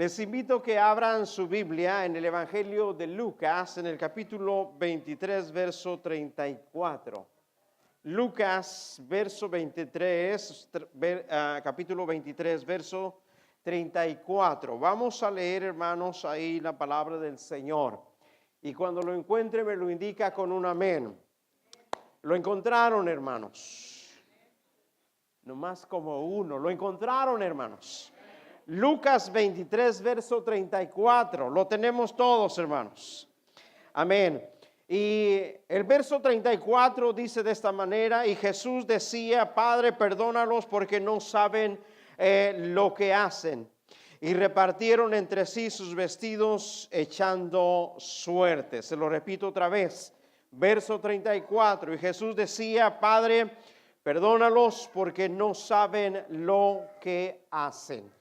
Les invito a que abran su Biblia en el Evangelio de Lucas, en el capítulo 23, verso 34. Lucas, verso 23, capítulo 23, verso 34. Vamos a leer, hermanos, ahí la palabra del Señor. Y cuando lo encuentre me lo indica con un amén. ¿Lo encontraron, hermanos? Nomás como uno. ¿Lo encontraron, hermanos? Lucas 23, verso 34. Lo tenemos todos, hermanos. Amén. Y el verso 34 dice de esta manera: y Jesús decía, Padre, perdónalos porque no saben lo que hacen. Y repartieron entre sí sus vestidos echando suerte. Se lo repito otra vez. Verso 34. Y Jesús decía, Padre, perdónalos porque no saben lo que hacen.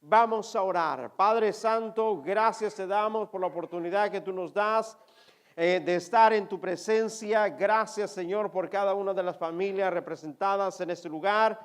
Vamos a orar. Padre Santo, gracias te damos por la oportunidad que tú nos das de estar en tu presencia. Gracias, Señor, por cada una de las familias representadas en este lugar.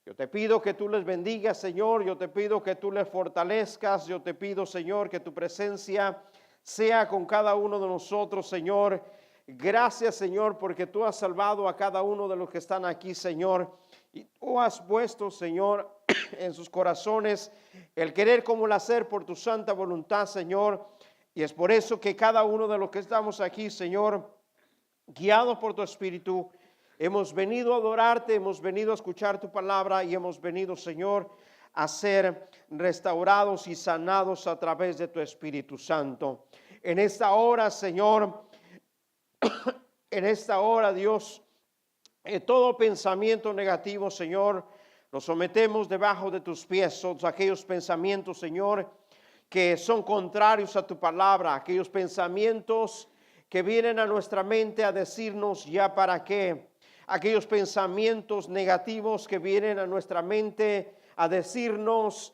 Yo te pido que tú les bendigas, Señor. Yo te pido que tú les fortalezcas. Yo te pido, Señor, que tu presencia sea con cada uno de nosotros, Señor. Gracias, Señor, porque tú has salvado a cada uno de los que están aquí, Señor. Y tú has puesto, Señor, en sus corazones el querer como el hacer por tu santa voluntad, Señor. Y es por eso que cada uno de los que estamos aquí, Señor, guiados por tu Espíritu, hemos venido a adorarte, hemos venido a escuchar tu palabra y hemos venido, Señor, a ser restaurados y sanados a través de tu Espíritu Santo. En esta hora, Señor, en esta hora, Dios, todo pensamiento negativo, Señor, lo sometemos debajo de tus pies. Todos aquellos pensamientos, Señor, que son contrarios a tu palabra, aquellos pensamientos que vienen a nuestra mente a decirnos ya para qué, aquellos pensamientos negativos que vienen a nuestra mente a decirnos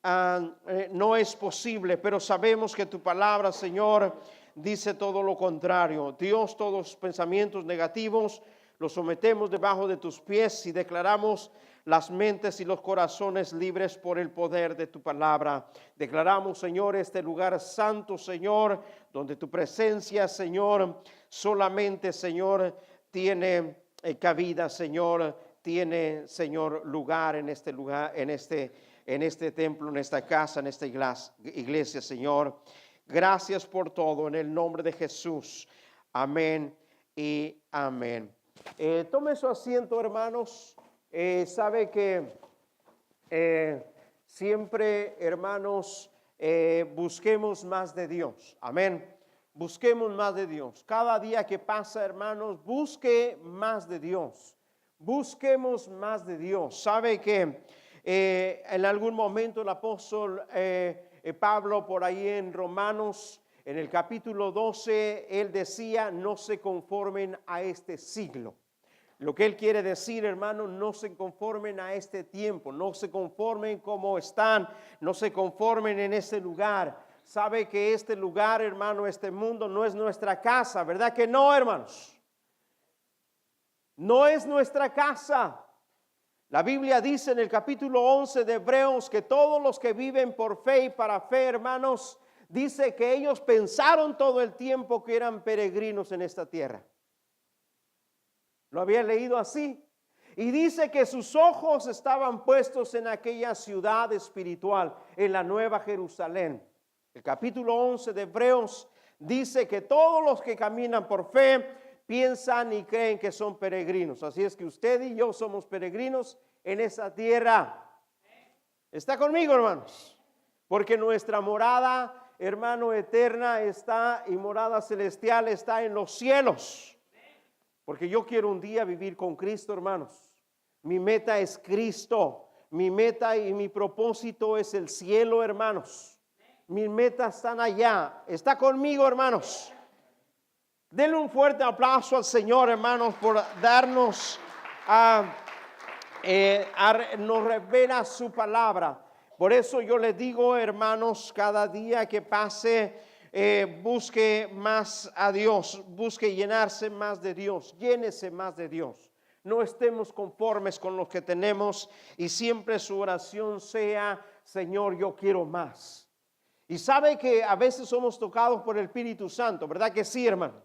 no es posible, pero sabemos que tu palabra, Señor, dice todo lo contrario. Dios, todos los pensamientos negativos los sometemos debajo de tus pies y declaramos las mentes y los corazones libres por el poder de tu palabra. Declaramos, Señor, este lugar santo, Señor, donde tu presencia, Señor, solamente, Señor, tiene cabida, Señor, tiene, Señor, lugar en este lugar, en este templo, en esta casa, en esta iglesia, Señor. Gracias por todo, en el nombre de Jesús. Amén y amén. Tome su asiento, hermanos. Sabe que siempre, hermanos, busquemos más de Dios. Amén. Busquemos más de Dios. Cada día que pasa, hermanos, busque más de Dios. Busquemos más de Dios. Sabe que en algún momento el apóstol Pablo, por ahí en Romanos, en el capítulo 12, él decía, no se conformen a este siglo. Lo que él quiere decir, hermano, no se conformen a este tiempo, no se conformen como están, no se conformen en este lugar. Sabe que este lugar, hermano, este mundo no es nuestra casa, ¿verdad que no, hermanos? No es nuestra casa. La Biblia dice en el capítulo 11 de Hebreos que todos los que viven por fe y para fe, hermanos, dice que ellos pensaron todo el tiempo que eran peregrinos en esta tierra. Lo había leído así. Y dice que sus ojos estaban puestos en aquella ciudad espiritual, en la Nueva Jerusalén. El capítulo 11 de Hebreos dice que todos los que caminan por fe piensan y creen que son peregrinos. Así es que usted y yo somos peregrinos en esa tierra. ¿Está conmigo, hermanos? Porque nuestra morada, hermano, eterna está, y morada celestial está en los cielos. Porque yo quiero un día vivir con Cristo, hermanos. Mi meta es Cristo. Mi meta y mi propósito es el cielo, hermanos. Mis metas están allá. ¿Está conmigo, hermanos? Denle un fuerte aplauso al Señor, hermanos, por darnos, nos revela su palabra. Por eso yo les digo, hermanos, cada día que pase, busque más a Dios, busque llenarse más de Dios, llénese más de Dios. No estemos conformes con lo que tenemos y siempre su oración sea Señor, yo quiero más. Y sabe que a veces somos tocados por el Espíritu Santo, ¿verdad que sí, hermano?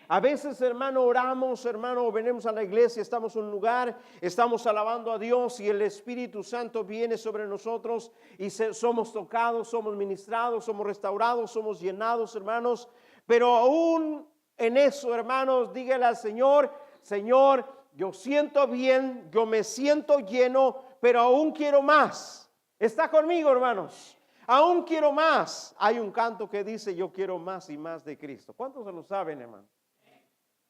A veces, hermano, oramos, hermano, venimos a la iglesia, estamos en un lugar, estamos alabando a Dios y el Espíritu Santo viene sobre nosotros y somos tocados, somos ministrados, somos restaurados, somos llenados, hermanos. Pero aún en eso, hermanos, dígale al Señor, Señor, yo siento bien, yo me siento lleno, pero aún quiero más. ¿Está conmigo, hermanos? Aún quiero más. Hay un canto que dice, yo quiero más y más de Cristo. ¿Cuántos se lo saben, hermano?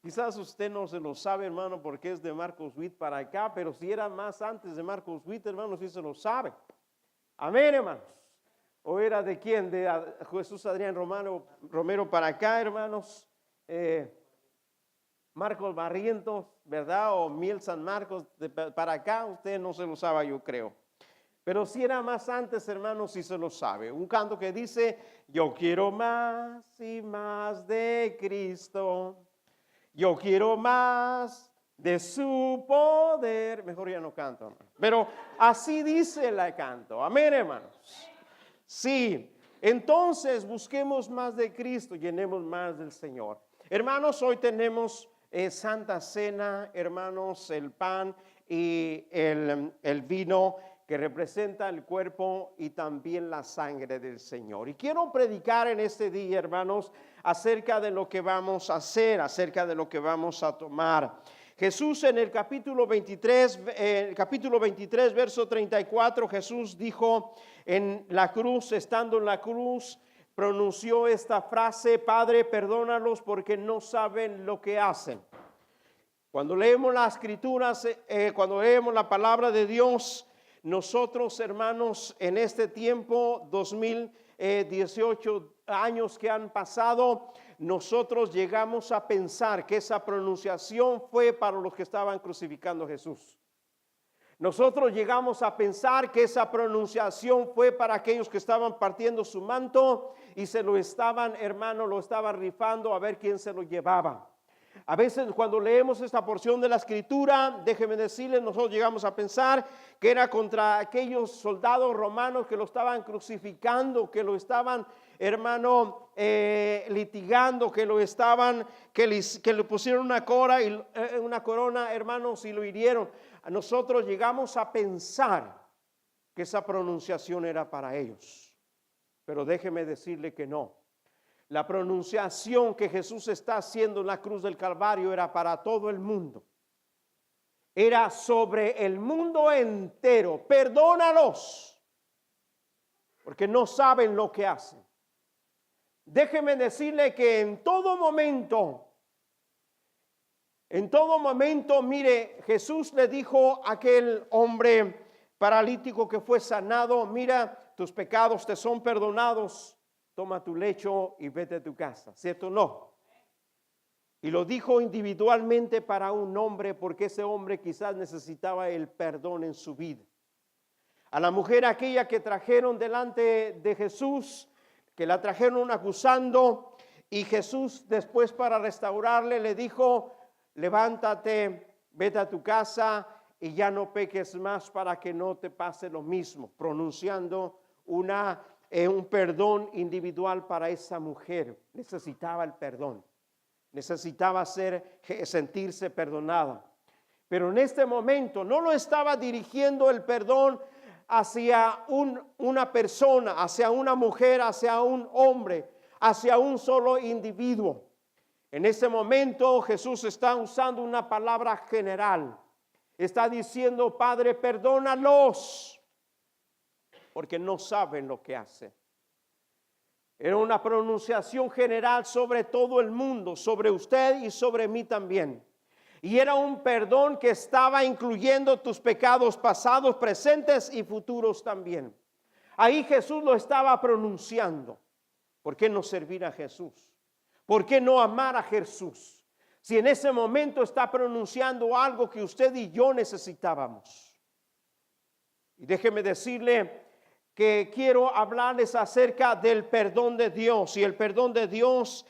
Quizás usted no se lo sabe, hermano, porque es de Marcos Witt para acá, pero si era más antes de Marcos Witt, hermano, sí se lo sabe. Amén, hermanos. ¿O era de quién? De Jesús Adrián Romero para acá, hermanos. Marcos Barrientos, ¿verdad? O Miel San Marcos para acá, usted no se lo sabe, yo creo. Pero si era más antes, hermanos, sí se lo sabe. Un canto que dice, yo quiero más y más de Cristo. Yo quiero más de su poder. Mejor ya no canto, hermano. Pero así dice el canto. Amén, hermanos. Sí, entonces busquemos más de Cristo, llenemos más del Señor. Hermanos, hoy tenemos Santa Cena, hermanos, el pan y el vino que representa el cuerpo y también la sangre del Señor. Y quiero predicar en este día, hermanos, acerca de lo que vamos a hacer, acerca de lo que vamos a tomar. Jesús en el capítulo 23, verso 34, Jesús dijo en la cruz, estando en la cruz, pronunció esta frase, Padre, perdónalos porque no saben lo que hacen. Cuando leemos las escrituras, cuando leemos la palabra de Dios, nosotros, hermanos, en este tiempo, 2018 años que han pasado, nosotros llegamos a pensar que esa pronunciación fue para los que estaban crucificando a Jesús. Nosotros llegamos a pensar que esa pronunciación fue para aquellos que estaban partiendo su manto y se lo estaban, hermano, lo estaban rifando a ver quién se lo llevaba. A veces cuando leemos esta porción de la escritura, déjenme decirles, nosotros llegamos a pensar que era contra aquellos soldados romanos que lo estaban crucificando, que lo estaban, hermano, litigando, que lo estaban, que le pusieron una corona, hermanos, y lo hirieron. Nosotros llegamos a pensar que esa pronunciación era para ellos, pero déjeme decirle que no. La pronunciación que Jesús está haciendo en la cruz del Calvario era para todo el mundo. Era sobre el mundo entero. Perdónalos, porque no saben lo que hacen. Déjeme decirle que en todo momento, mire, Jesús le dijo a aquel hombre paralítico que fue sanado, mira, tus pecados te son perdonados. Toma tu lecho y vete a tu casa, ¿cierto o no? Y lo dijo individualmente para un hombre porque ese hombre quizás necesitaba el perdón en su vida. A la mujer aquella que trajeron delante de Jesús, que la trajeron acusando, y Jesús después para restaurarle le dijo, levántate, vete a tu casa y ya no peques más para que no te pase lo mismo, pronunciando un perdón individual para esa mujer. Necesitaba el perdón, necesitaba sentirse perdonada. Pero en este momento no lo estaba dirigiendo el perdón hacia una persona, hacia una mujer, hacia un hombre, hacia un solo individuo. En este momento Jesús está usando una palabra general. Está diciendo, Padre, perdónalos, porque no saben lo que hacen. Era una pronunciación general sobre todo el mundo, sobre usted y sobre mí también. Y era un perdón que estaba incluyendo tus pecados pasados, presentes y futuros también. Ahí Jesús lo estaba pronunciando. ¿Por qué no servir a Jesús? ¿Por qué no amar a Jesús? Si en ese momento está pronunciando algo que usted y yo necesitábamos. Y déjeme decirle que quiero hablarles acerca del perdón de Dios. Y el perdón de Dios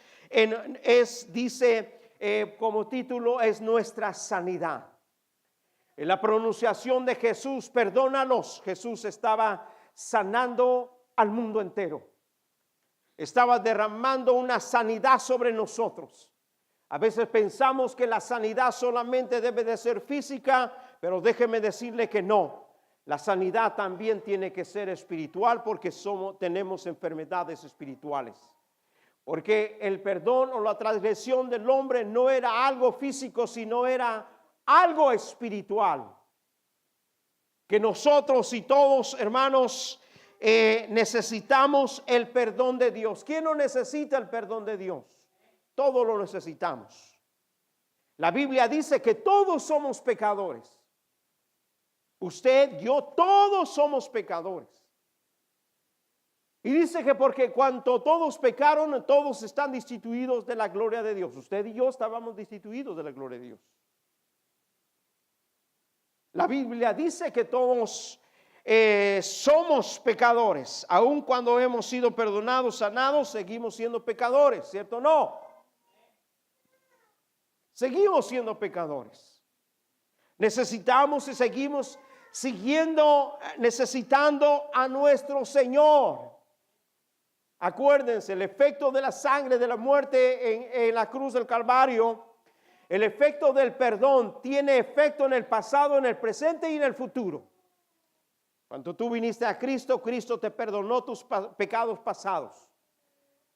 dice como título, es nuestra sanidad. En la pronunciación de Jesús, perdónalos, Jesús estaba sanando al mundo entero. Estaba derramando una sanidad sobre nosotros. A veces pensamos que la sanidad solamente debe de ser física, pero déjeme decirle que no. La sanidad también tiene que ser espiritual porque tenemos enfermedades espirituales. Porque el perdón o la transgresión del hombre no era algo físico, sino era algo espiritual. Que nosotros y todos, hermanos, necesitamos el perdón de Dios. ¿Quién no necesita el perdón de Dios? Todos lo necesitamos. La Biblia dice que todos somos pecadores. Usted, yo, todos somos pecadores. Y dice que porque cuanto todos pecaron, todos están destituidos de la gloria de Dios. Usted y yo estábamos destituidos de la gloria de Dios. La Biblia dice que todos somos pecadores. Aun cuando hemos sido perdonados, sanados, seguimos siendo pecadores, ¿cierto o no? Seguimos siendo pecadores. Necesitamos y seguimos necesitando a nuestro Señor. Acuérdense, el efecto de la sangre de la muerte en la cruz del Calvario, el efecto del perdón tiene efecto en el pasado, en el presente y en el futuro. Cuando tú viniste a Cristo, Cristo te perdonó tus pecados pasados.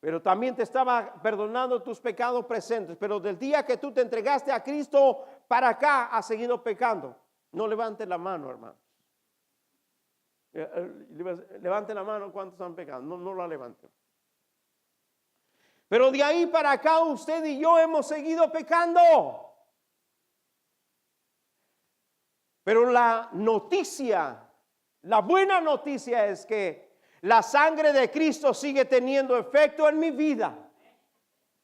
Pero también te estaba perdonando tus pecados presentes. Pero del día que tú te entregaste a Cristo para acá, has seguido pecando. No levante la mano, hermanos. Levante la mano, ¿cuántos han pecado? No la levanten. Pero de ahí para acá, usted y yo hemos seguido pecando. Pero la buena noticia es que la sangre de Cristo sigue teniendo efecto en mi vida.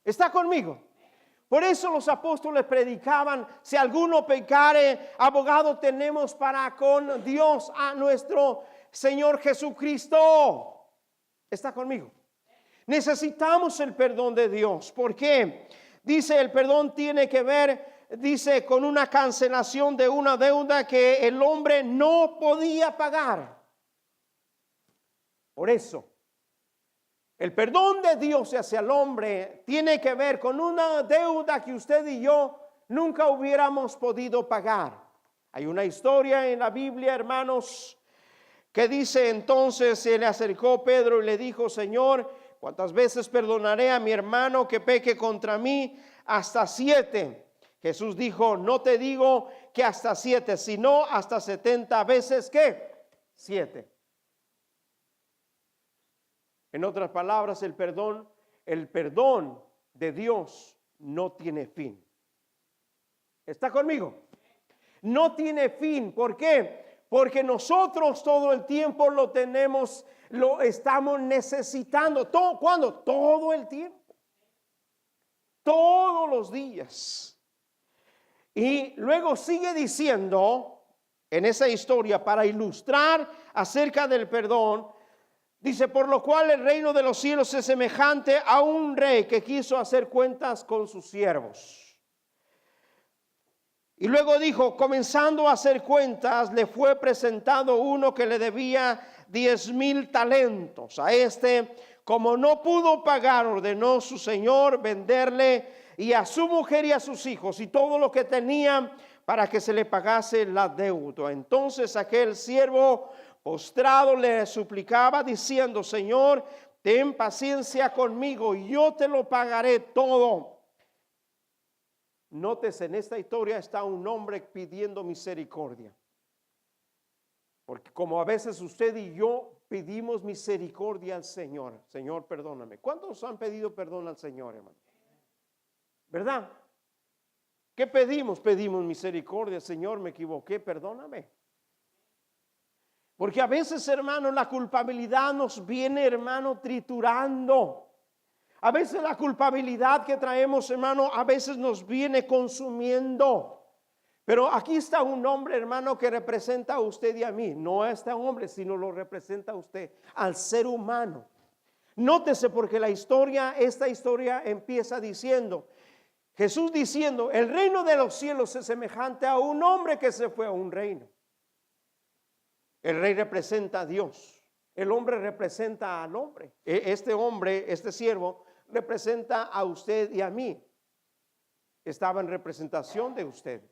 ¿Está conmigo? Por eso los apóstoles predicaban: si alguno pecare, abogado tenemos para con Dios, a nuestro Señor Jesucristo. ¿Está conmigo? Necesitamos el perdón de Dios. ¿Por qué? Dice, el perdón tiene que ver, dice, con una cancelación de una deuda que el hombre no podía pagar. Por eso, el perdón de Dios hacia el hombre tiene que ver con una deuda que usted y yo nunca hubiéramos podido pagar. Hay una historia en la Biblia, hermanos, que dice: entonces se le acercó Pedro y le dijo: Señor, ¿cuántas veces perdonaré a mi hermano que peque contra mí? Hasta 7. Jesús dijo: no te digo que hasta 7, sino hasta 70 veces, ¿qué? 7. En otras palabras, el perdón de Dios no tiene fin. ¿Está conmigo? No tiene fin. ¿Por qué? Porque nosotros todo el tiempo lo estamos necesitando. ¿Cuándo? Todo el tiempo. Todos los días. Y luego sigue diciendo en esa historia, para ilustrar acerca del perdón, dice: por lo cual el reino de los cielos es semejante a un rey que quiso hacer cuentas con sus siervos. Y luego dijo: comenzando a hacer cuentas, le fue presentado uno que le debía 10,000 talentos. A este, como no pudo pagar, ordenó su señor venderle, y a su mujer y a sus hijos y todo lo que tenía, para que se le pagase la deuda. Entonces aquel siervo postrado le suplicaba diciendo: Señor, ten paciencia conmigo y yo te lo pagaré todo. Nótese, en esta historia está un hombre pidiendo misericordia. Porque como a veces usted y yo pedimos misericordia al Señor: Señor, perdóname. ¿Cuántos han pedido perdón al Señor, hermano? ¿Verdad? ¿Qué pedimos? Pedimos misericordia. Señor, me equivoqué, perdóname. Porque a veces, hermano, la culpabilidad nos viene, hermano, triturando. A veces la culpabilidad que traemos, hermano, a veces nos viene consumiendo. Pero aquí está un hombre, hermano, que representa a usted y a mí. No a este hombre, sino lo representa a usted, al ser humano. Nótese, porque esta historia empieza diciendo, Jesús diciendo: el reino de los cielos es semejante a un hombre que se fue a un reino. El rey representa a Dios. El hombre representa al hombre. Este hombre, este siervo, representa a usted y a mí. Estaba en representación de usted,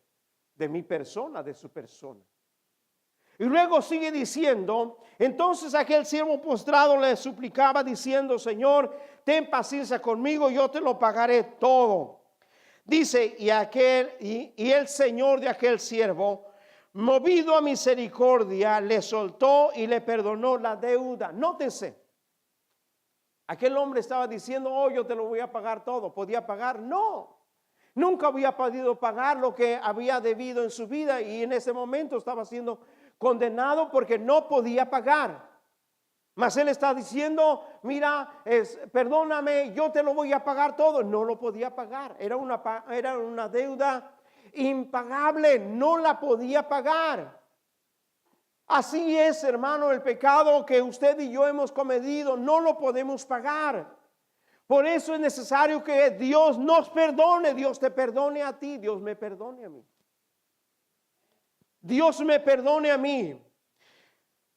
de mi persona, de su persona. Y luego sigue diciendo, entonces aquel siervo postrado le suplicaba diciendo, Señor, ten paciencia conmigo, yo te lo pagaré todo. Dice, y el Señor de aquel siervo, movido a misericordia, le soltó y le perdonó la deuda. Nótese, aquel hombre estaba diciendo, oh, yo te lo voy a pagar todo. ¿Podía pagar? No. Nunca había podido pagar lo que había debido en su vida y en ese momento estaba siendo condenado porque no podía pagar. Mas él está diciendo, mira, perdóname, yo te lo voy a pagar todo. No lo podía pagar. Era una deuda impagable, no la podía pagar. Así es, hermano, el pecado que usted y yo hemos cometido, no lo podemos pagar. Por eso es necesario que Dios nos perdone. Dios te perdone a ti, Dios me perdone a mí. Dios me perdone a mí.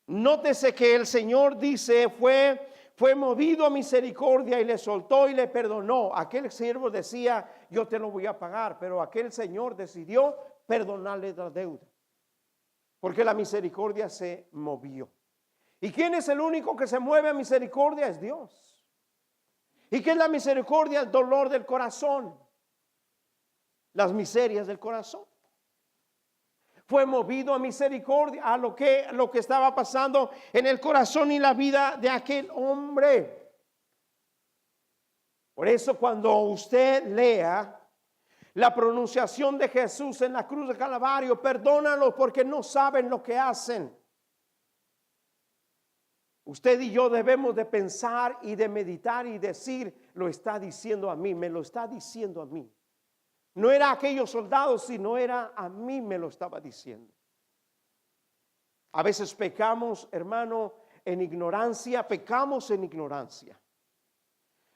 Nótese que el Señor dice, fue movido a misericordia y le soltó y le perdonó. Aquel siervo decía, yo te lo voy a pagar, pero aquel Señor decidió perdonarle la deuda, porque la misericordia se movió. ¿Y quién es el único que se mueve a misericordia? Es Dios. ¿Y qué es la misericordia? El dolor del corazón, las miserias del corazón. Fue movido a misericordia a lo que estaba pasando en el corazón y la vida de aquel hombre. Por eso cuando usted lea la pronunciación de Jesús en la cruz de Calvario, perdónalos porque no saben lo que hacen. Usted y yo debemos de pensar y de meditar y decir, lo está diciendo a mí, me lo está diciendo a mí. No era aquellos soldados, sino era a mí, me lo estaba diciendo. A veces pecamos, hermano, en ignorancia, pecamos en ignorancia.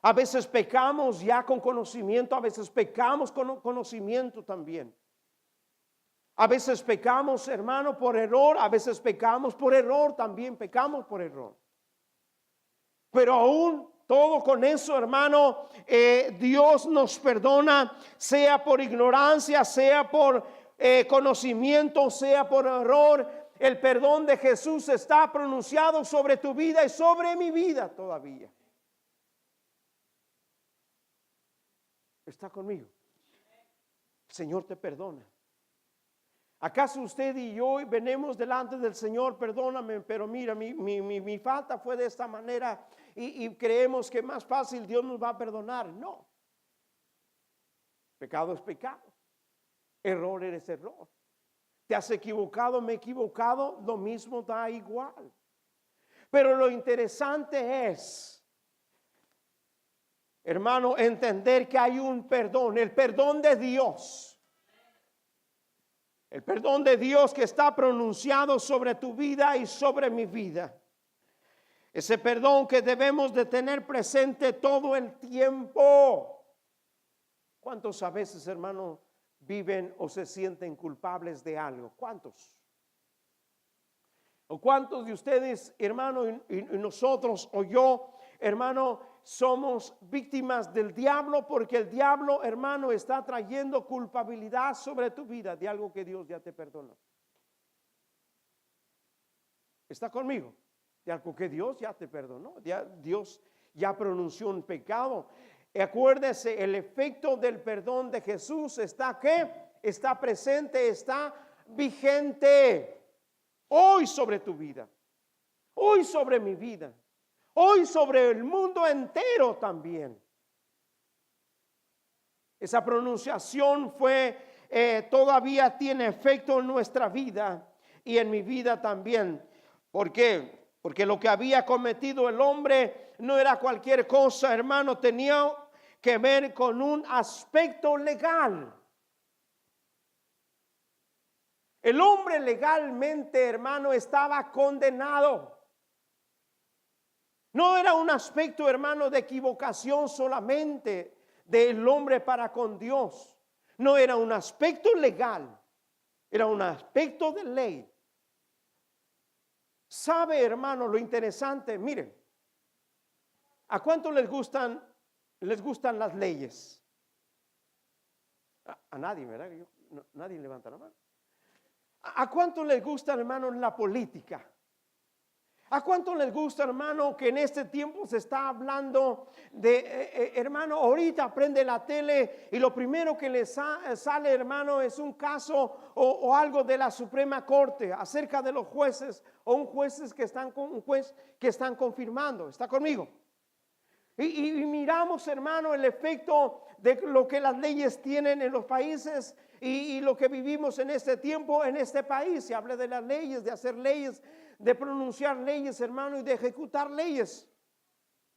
A veces pecamos ya con conocimiento, a veces pecamos con conocimiento también. A veces pecamos, hermano, por error, a veces pecamos por error, también pecamos por error. Pero aún todo con eso, hermano, Dios nos perdona, sea por ignorancia, sea por conocimiento, sea por error. El perdón de Jesús está pronunciado sobre tu vida y sobre mi vida todavía. ¿Está conmigo? El Señor te perdona. ¿Acaso usted y yo venimos delante del Señor? Perdóname, pero mira, mi falta fue de esta manera y creemos que más fácil Dios nos va a perdonar. No. Pecado es pecado. Error eres error. Te has equivocado, me he equivocado, lo mismo da igual. Pero lo interesante es, hermano, entender que hay un perdón, el perdón de Dios. El perdón de Dios que está pronunciado sobre tu vida y sobre mi vida. Ese perdón que debemos de tener presente todo el tiempo. ¿Cuántos a veces, hermano, viven o se sienten culpables de algo? ¿Cuántos? ¿O cuántos de ustedes, hermano, y nosotros o yo, hermano, somos víctimas del diablo? Porque el diablo, hermano, está trayendo culpabilidad sobre tu vida de algo que Dios ya te perdonó. ¿Está conmigo? De algo que Dios ya te perdonó. Dios ya pronunció un pecado. Acuérdese, el efecto del perdón de Jesús está ¿qué? Está presente, está vigente. Hoy sobre tu vida, hoy sobre mi vida, hoy sobre el mundo entero también. Esa pronunciación todavía tiene efecto en nuestra vida y en mi vida también. ¿Por qué? Porque lo que había cometido el hombre no era cualquier cosa, hermano, tenía que ver con un aspecto legal. El hombre legalmente, hermano, estaba condenado. No era un aspecto, hermano, de equivocación solamente del hombre para con Dios. No era un aspecto legal, era un aspecto de ley. ¿Sabe, hermano, lo interesante? Miren, ¿a cuánto les gustan las leyes? A nadie, ¿verdad? Nadie levanta la mano. ¿A cuánto les gusta, hermano, la política? ¿A cuánto les gusta, hermano, que en este tiempo se está hablando de, hermano, ahorita prende la tele y lo primero que les sale, hermano, es un caso o algo de la Suprema Corte acerca de los jueces o un juez que están confirmando? ¿Está conmigo? Y miramos, hermano, el efecto de lo que las leyes tienen en los países y lo que vivimos en este tiempo, en este país. Se habla de las leyes, de hacer leyes, de pronunciar leyes, hermano, y de ejecutar leyes.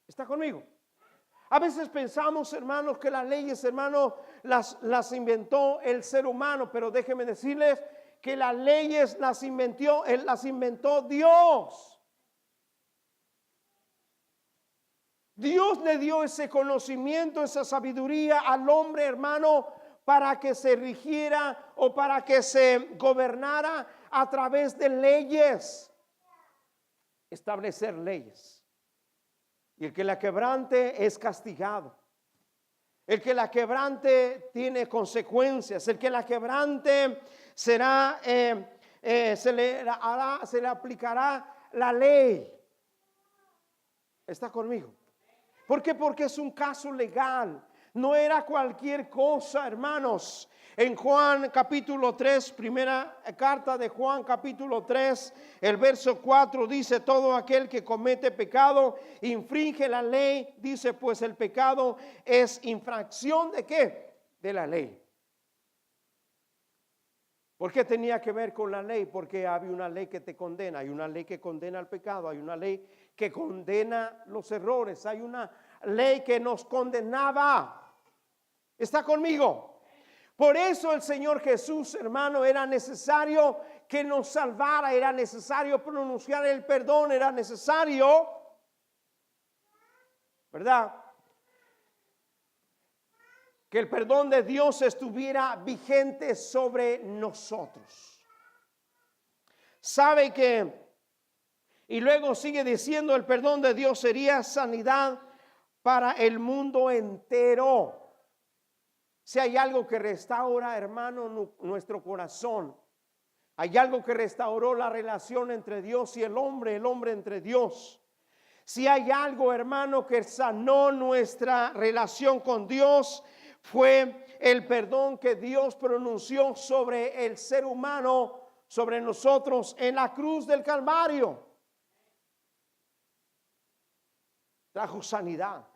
¿Está conmigo? A veces pensamos, hermanos, que las leyes, hermano, las inventó el ser humano, pero déjenme decirles que las leyes las inventó Dios. Dios le dio ese conocimiento, esa sabiduría al hombre, hermano, para que se rigiera o para que se gobernara a través de leyes. Establecer leyes. Y el que la quebrante es castigado. El que la quebrante tiene consecuencias. El que la quebrante se le aplicará la ley. ¿Está conmigo? ¿Por qué? Porque es un caso legal. No era cualquier cosa, hermanos. En Juan capítulo 3, primera carta de Juan capítulo 3, el verso 4 dice: todo aquel que comete pecado infringe la ley. Dice, pues el pecado es infracción ¿de qué? De la ley. ¿Por qué tenía que ver con la ley? Porque había una ley que te condena, hay una ley que condena el pecado, hay una ley que condena los errores, hay una ley que nos condenaba. ¿Está conmigo? Por eso el Señor Jesús, hermano, era necesario que nos salvara, era necesario pronunciar el perdón, era necesario, ¿verdad?, que el perdón de Dios estuviera vigente sobre nosotros. Sabe que, y luego sigue diciendo, el perdón de Dios sería sanidad para el mundo entero. Si hay algo que restaura, hermano, nuestro corazón, hay algo que restauró la relación entre Dios y el hombre entre Dios. Si hay algo, hermano, que sanó nuestra relación con Dios, fue el perdón que Dios pronunció sobre el ser humano, sobre nosotros en la cruz del Calvario. Trajo sanidad.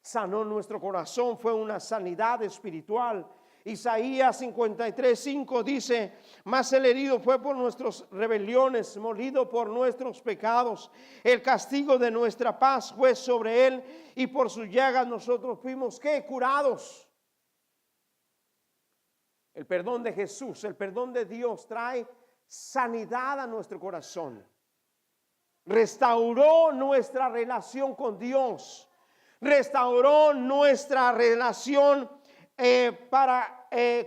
Sanó nuestro corazón, fue una sanidad espiritual. Isaías 53:5 dice: mas el herido fue por nuestras rebeliones, molido por nuestros pecados. El castigo de nuestra paz fue sobre él, y por sus llagas nosotros fuimos ¿qué? Curados. El perdón de Jesús, el perdón de Dios trae sanidad a nuestro corazón. Restauró nuestra relación con Dios. Restauró nuestra relación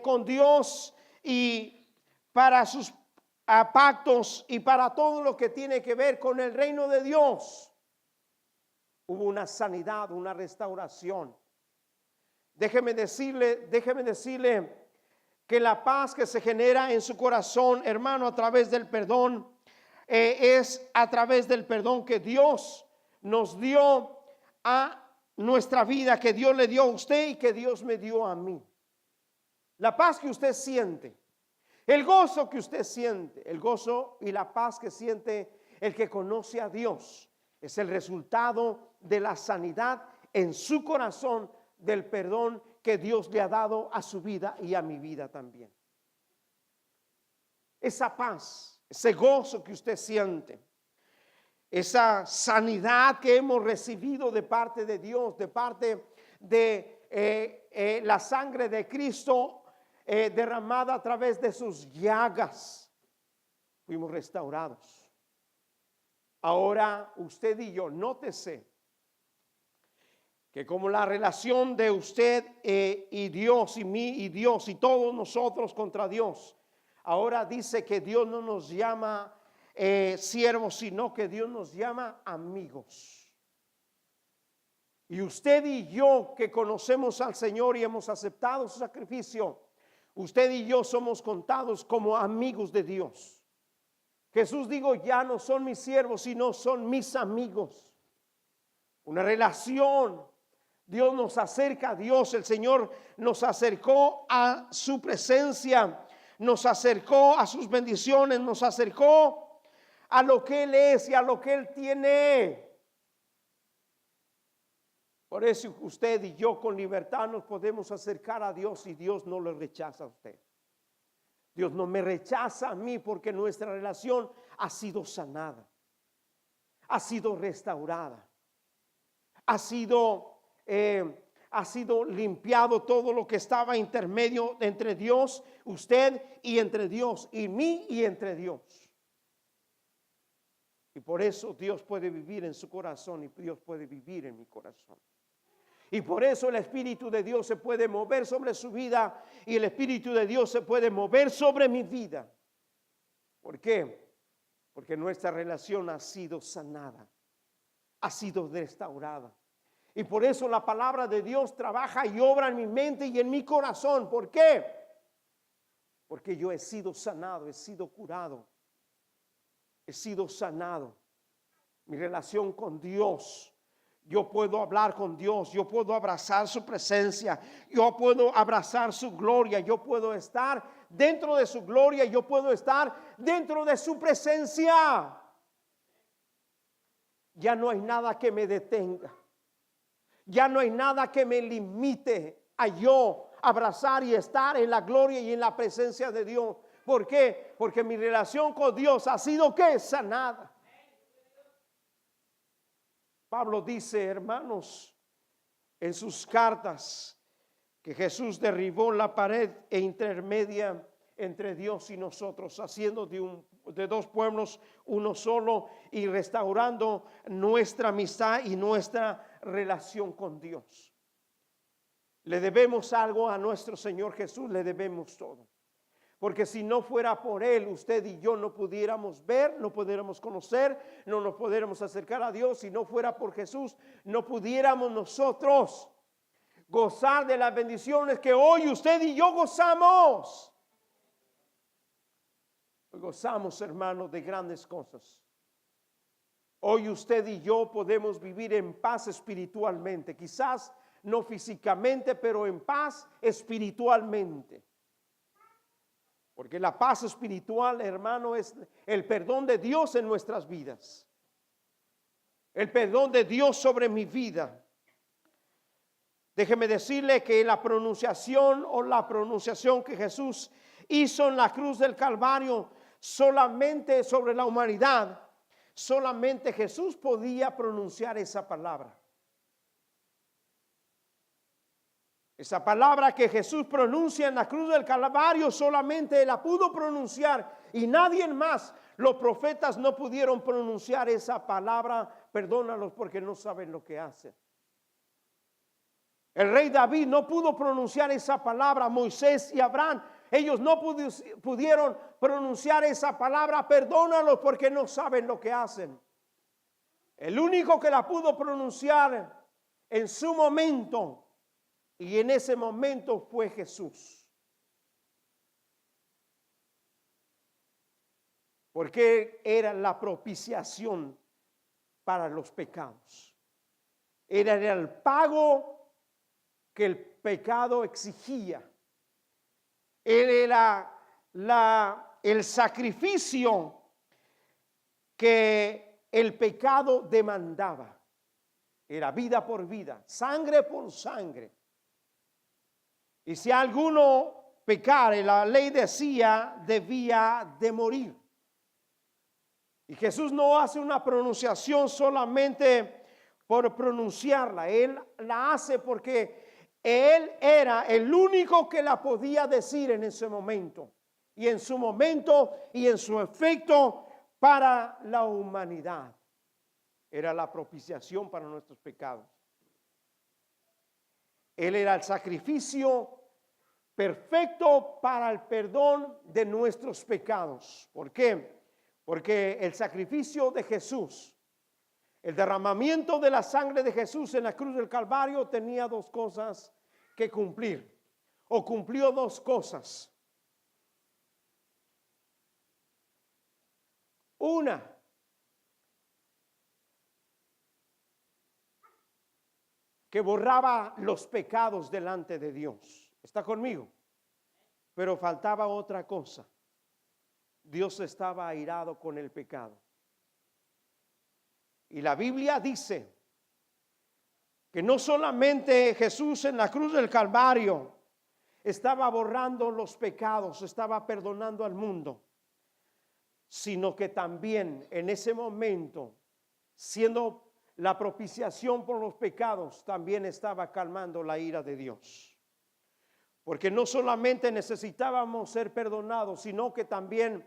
con Dios y para sus pactos y para todo lo que tiene que ver con el reino de Dios. Hubo una sanidad, una restauración. Déjeme decirle que la paz que se genera en su corazón, hermano, a través del perdón, es a través del perdón que Dios nos dio a nuestra vida, que Dios le dio a usted y que Dios me dio a mí. La paz que usted siente, el gozo que usted siente, el gozo y la paz que siente el que conoce a Dios, es el resultado de la sanidad en su corazón, del perdón que Dios le ha dado a su vida y a mi vida también. Esa paz, ese gozo que usted siente, esa sanidad que hemos recibido de parte de Dios, de parte de la sangre de Cristo derramada a través de sus llagas, fuimos restaurados. Ahora usted y yo, nótese que como la relación de usted y Dios y mí y Dios y todos nosotros contra Dios, ahora dice que Dios no nos llama siervos, sino que Dios nos llama amigos. Y usted y yo que conocemos al Señor y hemos aceptado su sacrificio, usted y yo somos contados como amigos de Dios. Jesús dijo, ya no son mis siervos, sino son mis amigos. Una relación. Dios nos acerca a Dios, el Señor nos acercó a su presencia, nos acercó a sus bendiciones, nos acercó a lo que Él es y a lo que Él tiene. Por eso usted y yo con libertad nos podemos acercar a Dios y Dios no lo rechaza a usted. Dios no me rechaza a mí porque nuestra relación ha sido sanada, ha sido restaurada, ha sido limpiado todo lo que estaba intermedio entre Dios, usted y entre Dios, y mí y entre Dios. Y por eso Dios puede vivir en su corazón y Dios puede vivir en mi corazón. Y por eso el Espíritu de Dios se puede mover sobre su vida y el Espíritu de Dios se puede mover sobre mi vida. ¿Por qué? Porque nuestra relación ha sido sanada, ha sido restaurada. Y por eso la palabra de Dios trabaja y obra en mi mente y en mi corazón. ¿Por qué? Porque yo he sido sanado, he sido curado, he sido sanado. Mi relación con Dios, yo puedo hablar con Dios, yo puedo abrazar su presencia, yo puedo abrazar su gloria, yo puedo estar dentro de su gloria, yo puedo estar dentro de su presencia. Ya no hay nada que me detenga. Ya no hay nada que me limite a yo abrazar y estar en la gloria y en la presencia de Dios. ¿Por qué? Porque mi relación con Dios ha sido ¿qué? Sanada. Pablo dice, hermanos, en sus cartas, que Jesús derribó la pared intermedia entre Dios y nosotros, haciendo de dos pueblos uno solo y restaurando nuestra amistad y nuestra relación con Dios. Le debemos algo a nuestro Señor Jesús, le debemos todo. Porque si no fuera por Él, usted y yo no pudiéramos ver, no pudiéramos conocer, no nos pudiéramos acercar a Dios. Si no fuera por Jesús, no pudiéramos nosotros gozar de las bendiciones que hoy usted y yo gozamos. Hoy gozamos, hermanos, de grandes cosas. Hoy usted y yo podemos vivir en paz espiritualmente, quizás no físicamente, pero en paz espiritualmente. Porque la paz espiritual, hermano, es el perdón de Dios en nuestras vidas. El perdón de Dios sobre mi vida. Déjeme decirle que la pronunciación que Jesús hizo en la cruz del Calvario solamente sobre la humanidad, solamente Jesús podía pronunciar esa palabra. Esa palabra que Jesús pronuncia en la cruz del Calvario solamente la pudo pronunciar y nadie más. Los profetas no pudieron pronunciar esa palabra, perdónalos porque no saben lo que hacen. El rey David no pudo pronunciar esa palabra, Moisés y Abraham, ellos no pudieron pronunciar esa palabra, perdónalos porque no saben lo que hacen. El único que la pudo pronunciar en su momento y en ese momento fue Jesús. Porque era la propiciación para los pecados. Era el pago que el pecado exigía. Él era el sacrificio que el pecado demandaba. Era vida por vida, sangre por sangre. Y si alguno pecare, la ley decía, debía de morir. Y Jesús no hace una pronunciación solamente por pronunciarla. Él la hace porque Él era el único que la podía decir en ese momento. Y en su momento y en su efecto para la humanidad. Era la propiciación para nuestros pecados. Él era el sacrificio perfecto para el perdón de nuestros pecados. ¿Por qué? Porque el sacrificio de Jesús, el derramamiento de la sangre de Jesús en la cruz del Calvario tenía dos cosas que cumplir, o cumplió dos cosas. Una, que borraba los pecados delante de Dios. ¿Está conmigo? Pero faltaba otra cosa. Dios estaba airado con el pecado. Y la Biblia dice que no solamente Jesús en la cruz del Calvario estaba borrando los pecados, estaba perdonando al mundo, sino que también en ese momento, siendo la propiciación por los pecados, también estaba calmando la ira de Dios. Porque no solamente necesitábamos ser perdonados, sino que también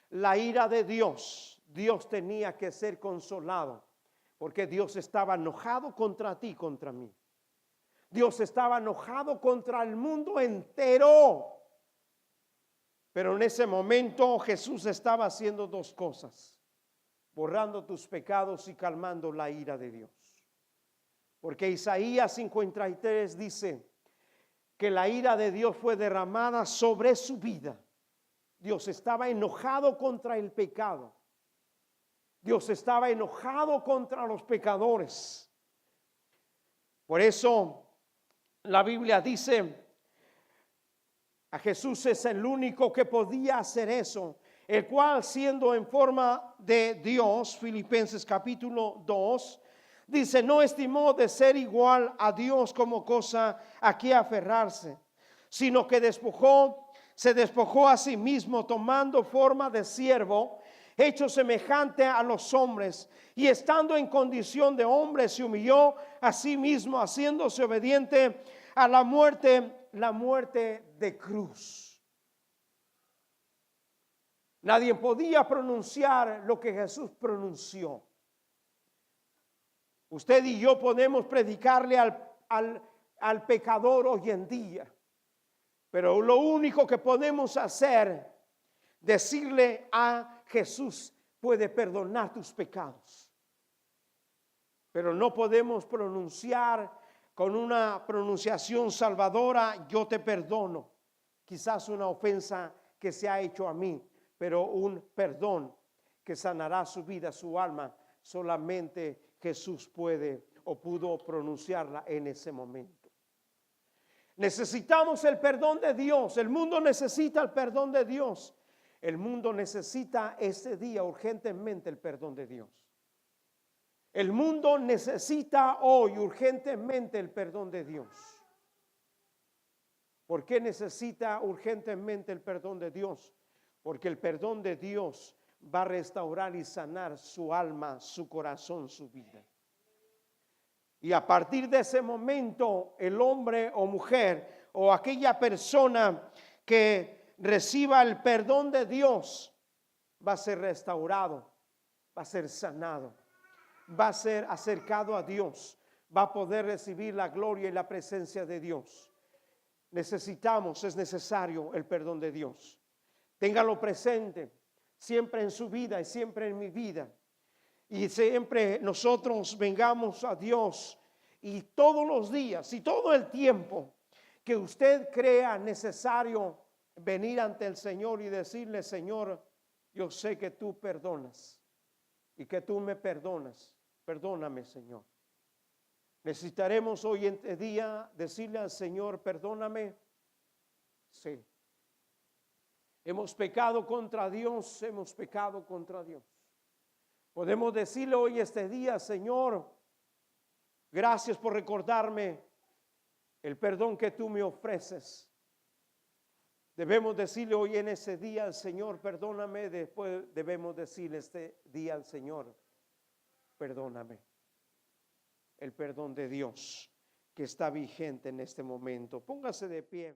la ira de Dios tenía que ser consolado, porque Dios estaba enojado contra ti, contra mí. Dios estaba enojado contra el mundo entero. Pero en ese momento Jesús estaba haciendo dos cosas: borrando tus pecados y calmando la ira de Dios. Porque Isaías 53 dice que la ira de Dios fue derramada sobre su vida. Dios estaba enojado contra el pecado. Dios estaba enojado contra los pecadores. Por eso la Biblia dice, a Jesús es el único que podía hacer eso, el cual siendo en forma de Dios, Filipenses capítulo 2, dice, no estimó de ser igual a Dios como cosa a que aferrarse, sino que se despojó a sí mismo, tomando forma de siervo, hecho semejante a los hombres, y estando en condición de hombre, se humilló a sí mismo, haciéndose obediente a la muerte de cruz. Nadie podía pronunciar lo que Jesús pronunció. Usted y yo podemos predicarle al pecador hoy en día, pero lo único que podemos hacer, decirle a Jesús, puede perdonar tus pecados. Pero no podemos pronunciar con una pronunciación salvadora, yo te perdono. Quizás una ofensa que se ha hecho a mí, pero un perdón que sanará su vida, su alma, solamente Jesús puede o pudo pronunciarla en ese momento. Necesitamos el perdón de Dios. El mundo necesita el perdón de Dios. El mundo necesita ese día urgentemente el perdón de Dios. El mundo necesita hoy urgentemente el perdón de Dios. ¿Por qué necesita urgentemente el perdón de Dios? Porque el perdón de Dios va a restaurar y sanar su alma, su corazón, su vida. Y a partir de ese momento, el hombre o mujer o aquella persona que reciba el perdón de Dios va a ser restaurado, va a ser sanado, va a ser acercado a Dios, va a poder recibir la gloria y la presencia de Dios. Es necesario el perdón de Dios. Téngalo presente siempre en su vida y siempre en mi vida. Y siempre nosotros vengamos a Dios, y todos los días y todo el tiempo que usted crea necesario venir ante el Señor y decirle, Señor, yo sé que tú perdonas y que tú me perdonas. Perdóname, Señor. Necesitaremos hoy en este día decirle al Señor, perdóname. Sí. Hemos pecado contra Dios, hemos pecado contra Dios. Podemos decirle hoy este día, Señor, gracias por recordarme el perdón que tú me ofreces. Debemos decirle hoy en ese día al Señor, perdóname. Después debemos decirle este día al Señor, perdóname. El perdón de Dios que está vigente en este momento. Póngase de pie.